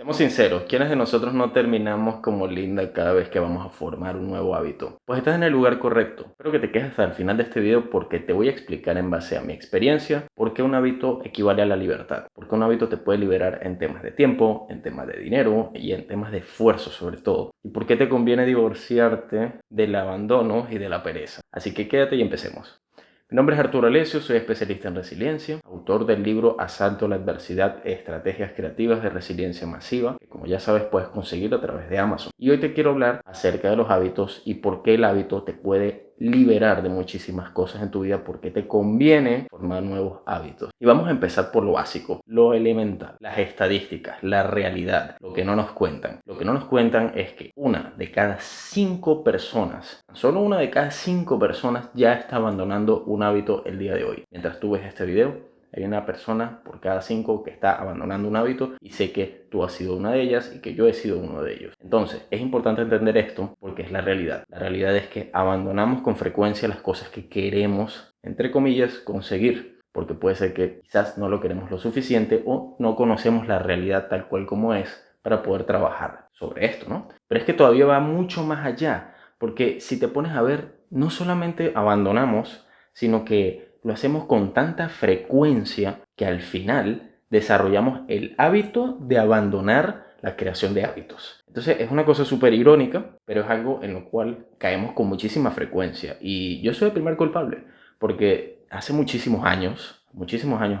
Seamos sinceros, ¿quiénes de nosotros no terminamos como Linda cada vez que vamos a formar un nuevo hábito? Pues estás en el lugar correcto. Espero que te quedes hasta el final de este video porque te voy a explicar en base a mi experiencia por qué un hábito equivale a la libertad. Porque un hábito te puede liberar en temas de tiempo, en temas de dinero y en temas de esfuerzo sobre todo. Y por qué te conviene divorciarte del abandono y de la pereza. Así que quédate y empecemos. Mi nombre es Arturo Alessio, soy especialista en resiliencia, autor del libro Asalto a la Adversidad, Estrategias Creativas de Resiliencia Masiva, que como ya sabes puedes conseguir a través de Amazon. Y hoy te quiero hablar acerca de los hábitos y por qué el hábito te puede liberar de muchísimas cosas en tu vida, porque te conviene formar nuevos hábitos. Y vamos a empezar por lo básico, lo elemental, las estadísticas, la realidad, lo que no nos cuentan. Lo que no nos cuentan es que una de cada 5 personas, solo una de cada 5 personas ya está abandonando un hábito el día de hoy. Mientras tú ves este video, hay una persona por cada 5 que está abandonando un hábito y sé que tú has sido una de ellas y que yo he sido uno de ellos. Entonces, es importante entender esto porque es la realidad. La realidad es que abandonamos con frecuencia las cosas que queremos, entre comillas, conseguir. Porque puede ser que quizás no lo queremos lo suficiente o no conocemos la realidad tal cual como es para poder trabajar sobre esto, ¿no? Pero es que todavía va mucho más allá. Porque si te pones a ver, no solamente abandonamos, sino que lo hacemos con tanta frecuencia que al final desarrollamos el hábito de abandonar la creación de hábitos. Entonces es una cosa súper irónica, pero es algo en lo cual caemos con muchísima frecuencia. Y yo soy el primer culpable, porque hace muchísimos años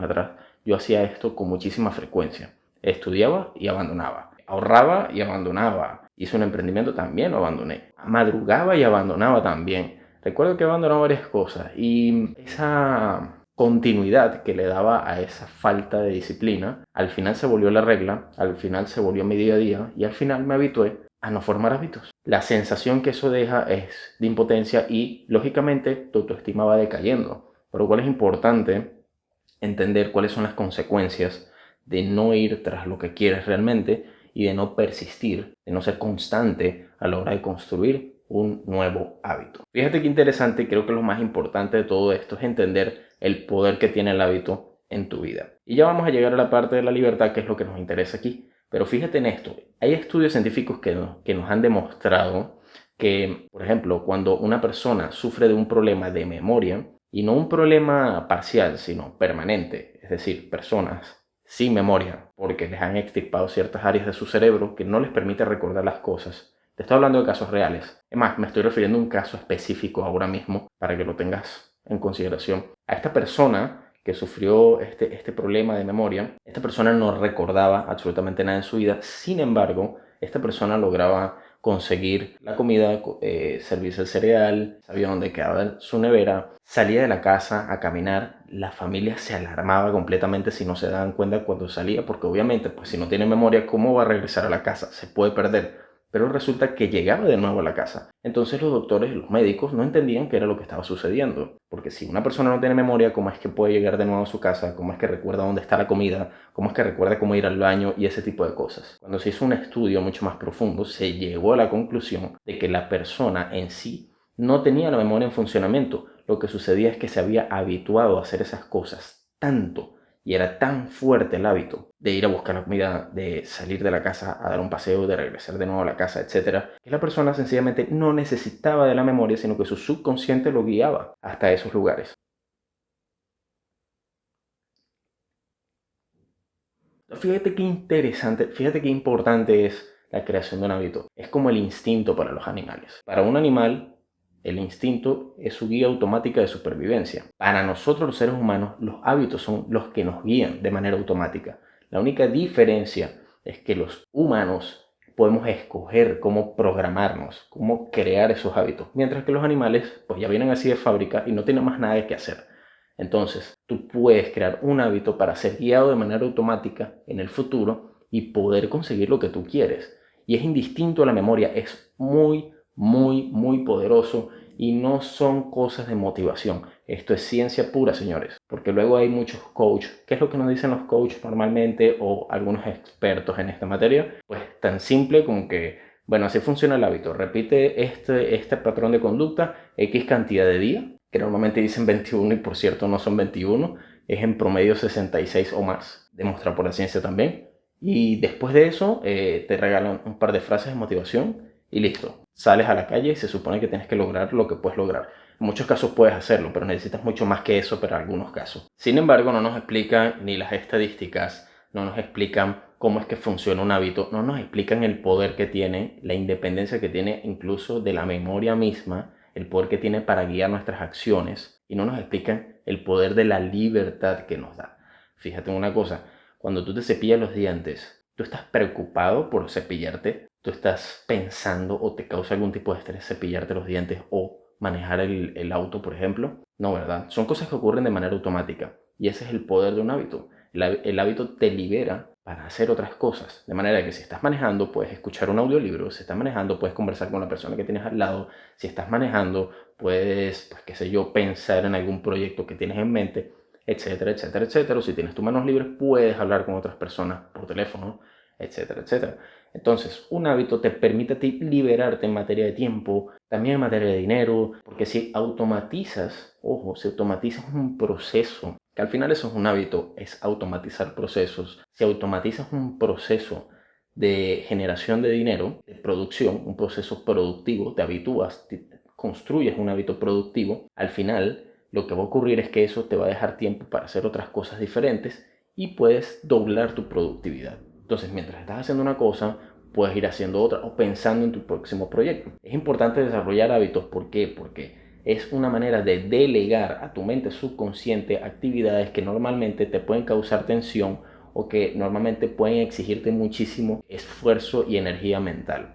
atrás, yo hacía esto con muchísima frecuencia. Estudiaba y abandonaba. Ahorraba y abandonaba. Hice un emprendimiento, también lo abandoné. Madrugaba y abandonaba también. Recuerdo que abandonaba varias cosas y esa continuidad que le daba a esa falta de disciplina, al final se volvió la regla, al final se volvió mi día a día y al final me habitué a no formar hábitos. La sensación que eso deja es de impotencia y lógicamente tu autoestima va decayendo, por lo cual es importante entender cuáles son las consecuencias de no ir tras lo que quieres realmente y de no persistir, de no ser constante a la hora de construir un nuevo hábito. Fíjate qué interesante, creo que lo más importante de todo esto es entender el poder que tiene el hábito en tu vida. Y ya vamos a llegar a la parte de la libertad, que es lo que nos interesa aquí. Pero fíjate en esto, hay estudios científicos que nos han demostrado que, por ejemplo, cuando una persona sufre de un problema de memoria, y no un problema parcial, sino permanente, es decir, personas sin memoria, porque les han extirpado ciertas áreas de su cerebro que no les permite recordar las cosas. Te estoy hablando de casos reales. Es más, me estoy refiriendo a un caso específico ahora mismo para que lo tengas en consideración. A esta persona que sufrió este problema de memoria, esta persona no recordaba absolutamente nada en su vida. Sin embargo, esta persona lograba conseguir la comida, servirse el cereal, sabía dónde quedaba su nevera, salía de la casa a caminar. La familia se alarmaba completamente si no se daban cuenta cuando salía, porque obviamente, pues si no tiene memoria, ¿cómo va a regresar a la casa? Se puede perder. Pero resulta que llegaba de nuevo a la casa. Entonces los doctores, los médicos, no entendían qué era lo que estaba sucediendo. Porque si una persona no tiene memoria, ¿cómo es que puede llegar de nuevo a su casa? ¿Cómo es que recuerda dónde está la comida? ¿Cómo es que recuerda cómo ir al baño? Y ese tipo de cosas. Cuando se hizo un estudio mucho más profundo, se llegó a la conclusión de que la persona en sí no tenía la memoria en funcionamiento. Lo que sucedía es que se había habituado a hacer esas cosas tanto y era tan fuerte el hábito de ir a buscar la comida, de salir de la casa a dar un paseo, de regresar de nuevo a la casa, etc., que la persona sencillamente no necesitaba de la memoria, sino que su subconsciente lo guiaba hasta esos lugares. Fíjate qué interesante, fíjate qué importante es la creación de un hábito. Es como el instinto para los animales. Para un animal, el instinto es su guía automática de supervivencia. Para nosotros los seres humanos, los hábitos son los que nos guían de manera automática. La única diferencia es que los humanos podemos escoger cómo programarnos, cómo crear esos hábitos, mientras que los animales pues ya vienen así de fábrica y no tienen más nada que hacer. Entonces, tú puedes crear un hábito para ser guiado de manera automática en el futuro y poder conseguir lo que tú quieres. Y es indistinto a la memoria, es muy poderoso y no son cosas de motivación. Esto es ciencia pura, señores. Porque luego hay muchos coaches. ¿Qué es lo que nos dicen los coaches normalmente o algunos expertos en esta materia? Pues tan simple como que, bueno, así funciona el hábito. Repite este patrón de conducta X cantidad de días, que normalmente dicen 21 y por cierto no son 21, es en promedio 66 o más, demostrado por la ciencia también. Y después de eso te regalan un par de frases de motivación y listo. Sales a la calle y se supone que tienes que lograr lo que puedes lograr. En muchos casos puedes hacerlo, pero necesitas mucho más que eso para algunos casos. Sin embargo, no nos explican ni las estadísticas, no nos explican cómo es que funciona un hábito, no nos explican el poder que tiene, la independencia que tiene incluso de la memoria misma, el poder que tiene para guiar nuestras acciones, y no nos explican el poder de la libertad que nos da. Fíjate en una cosa, cuando tú te cepillas los dientes, tú estás preocupado por cepillarte, tú estás pensando o te causa algún tipo de estrés cepillarte los dientes o manejar el auto, por ejemplo. No, ¿verdad? Son cosas que ocurren de manera automática y ese es el poder de un hábito. El hábito te libera para hacer otras cosas. De manera que si estás manejando, puedes escuchar un audiolibro. Si estás manejando, puedes conversar con la persona que tienes al lado. Si estás manejando, puedes, pues qué sé yo, pensar en algún proyecto que tienes en mente, etcétera, etcétera, etcétera. O si tienes tus manos libres, puedes hablar con otras personas por teléfono, etcétera, etcétera. Entonces, un hábito te permite a ti liberarte en materia de tiempo, también en materia de dinero, porque si automatizas, ojo, si automatizas un proceso, que al final eso es un hábito, es automatizar procesos. Si automatizas un proceso de generación de dinero, de producción, un proceso productivo, te habitúas, construyes un hábito productivo, al final lo que va a ocurrir es que eso te va a dejar tiempo para hacer otras cosas diferentes y puedes doblar tu productividad. Entonces, mientras estás haciendo una cosa, puedes ir haciendo otra o pensando en tu próximo proyecto. Es importante desarrollar hábitos. ¿Por qué? Porque es una manera de delegar a tu mente subconsciente actividades que normalmente te pueden causar tensión o que normalmente pueden exigirte muchísimo esfuerzo y energía mental.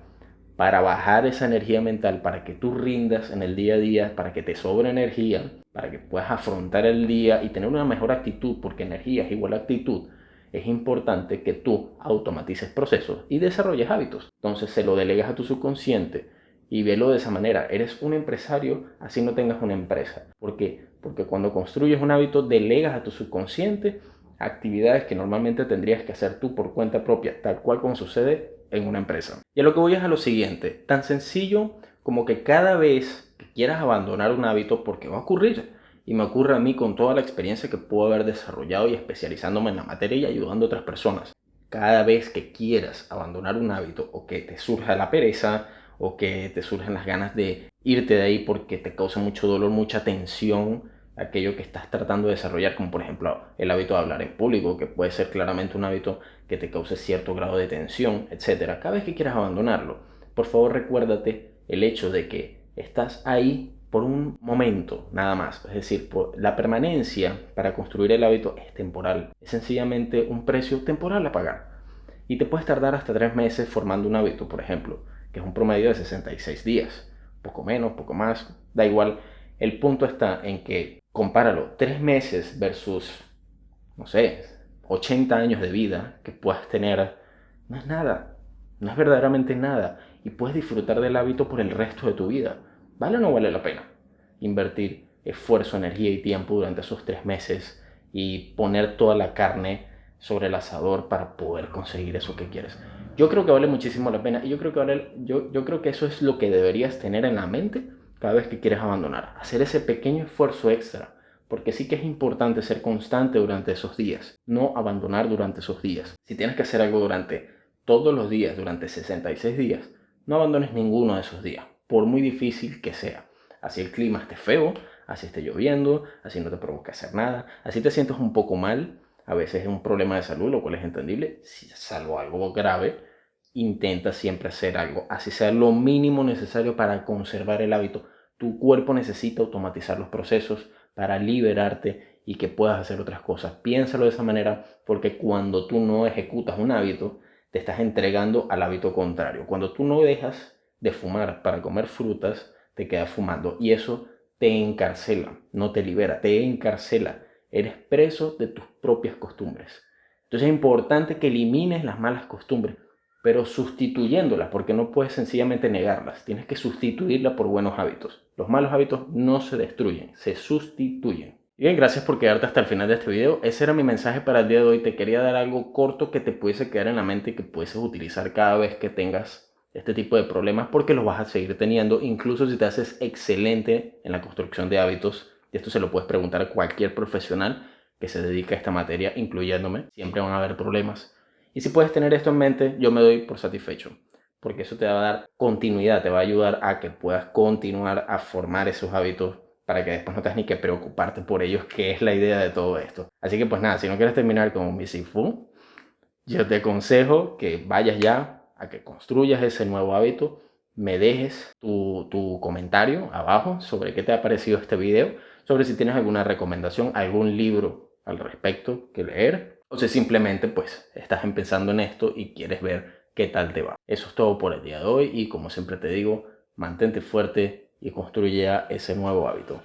Para bajar esa energía mental, para que tú rindas en el día a día, para que te sobre energía, para que puedas afrontar el día y tener una mejor actitud, porque energía es igual a actitud, es importante que tú automatices procesos y desarrolles hábitos. Entonces se lo delegas a tu subconsciente y velo de esa manera. Eres un empresario, así no tengas una empresa. ¿Por qué? Porque cuando construyes un hábito, delegas a tu subconsciente actividades que normalmente tendrías que hacer tú por cuenta propia, tal cual como sucede en una empresa. Y a lo que voy es a lo siguiente, tan sencillo como que cada vez que quieras abandonar un hábito, porque va a ocurrir, y me ocurre a mí con toda la experiencia que puedo haber desarrollado y especializándome en la materia y ayudando a otras personas. Cada vez que quieras abandonar un hábito o que te surja la pereza o que te surjan las ganas de irte de ahí porque te causa mucho dolor, mucha tensión, aquello que estás tratando de desarrollar, como por ejemplo el hábito de hablar en público, que puede ser claramente un hábito que te cause cierto grado de tensión, etc. Cada vez que quieras abandonarlo, por favor recuérdate el hecho de que estás ahí por un momento nada más. Es decir, la permanencia para construir el hábito es temporal. Es sencillamente un precio temporal a pagar. Y te puedes tardar hasta 3 meses formando un hábito, por ejemplo, que es un promedio de 66 días. Poco menos, poco más, da igual. El punto está en que compáralo 3 meses versus, no sé, 80 años de vida que puedas tener. No es nada, no es verdaderamente nada. Y puedes disfrutar del hábito por el resto de tu vida. ¿Vale o no vale la pena invertir esfuerzo, energía y tiempo durante esos 3 meses y poner toda la carne sobre el asador para poder conseguir eso que quieres? Yo creo que vale muchísimo la pena y yo creo que eso es lo que deberías tener en la mente cada vez que quieres abandonar. Hacer ese pequeño esfuerzo extra, porque sí que es importante ser constante durante esos días, no abandonar durante esos días. Si tienes que hacer algo durante todos los días, durante 66 días, no abandones ninguno de esos días, por muy difícil que sea. Así el clima esté feo, así esté lloviendo, así no te provoque hacer nada, así te sientes un poco mal, a veces es un problema de salud, lo cual es entendible, si salvo algo grave, intenta siempre hacer algo, así sea lo mínimo necesario para conservar el hábito. Tu cuerpo necesita automatizar los procesos para liberarte y que puedas hacer otras cosas. Piénsalo de esa manera porque cuando tú no ejecutas un hábito, te estás entregando al hábito contrario. Cuando tú no dejas de fumar para comer frutas, te quedas fumando y eso te encarcela, no te libera, te encarcela. Eres preso de tus propias costumbres. Entonces es importante que elimines las malas costumbres, pero sustituyéndolas, porque no puedes sencillamente negarlas. Tienes que sustituirlas por buenos hábitos. Los malos hábitos no se destruyen, se sustituyen. Bien, gracias por quedarte hasta el final de este video. Ese era mi mensaje para el día de hoy. Te quería dar algo corto que te pudiese quedar en la mente y que puedes utilizar cada vez que tengas este tipo de problemas, porque los vas a seguir teniendo, incluso si te haces excelente en la construcción de hábitos. Y esto se lo puedes preguntar a cualquier profesional que se dedica a esta materia, incluyéndome. Siempre van a haber problemas. Y si puedes tener esto en mente, yo me doy por satisfecho, porque eso te va a dar continuidad, te va a ayudar a que puedas continuar a formar esos hábitos para que después no tengas ni que preocuparte por ellos, que es la idea de todo esto. Así que pues nada, si no quieres terminar como mi Sifu, yo te aconsejo que vayas ya a que construyas ese nuevo hábito, me dejes tu comentario abajo sobre qué te ha parecido este video, sobre si tienes alguna recomendación, algún libro al respecto que leer, o si simplemente pues estás empezando en esto y quieres ver qué tal te va. Eso es todo por el día de hoy y como siempre te digo, mantente fuerte y construye ya ese nuevo hábito.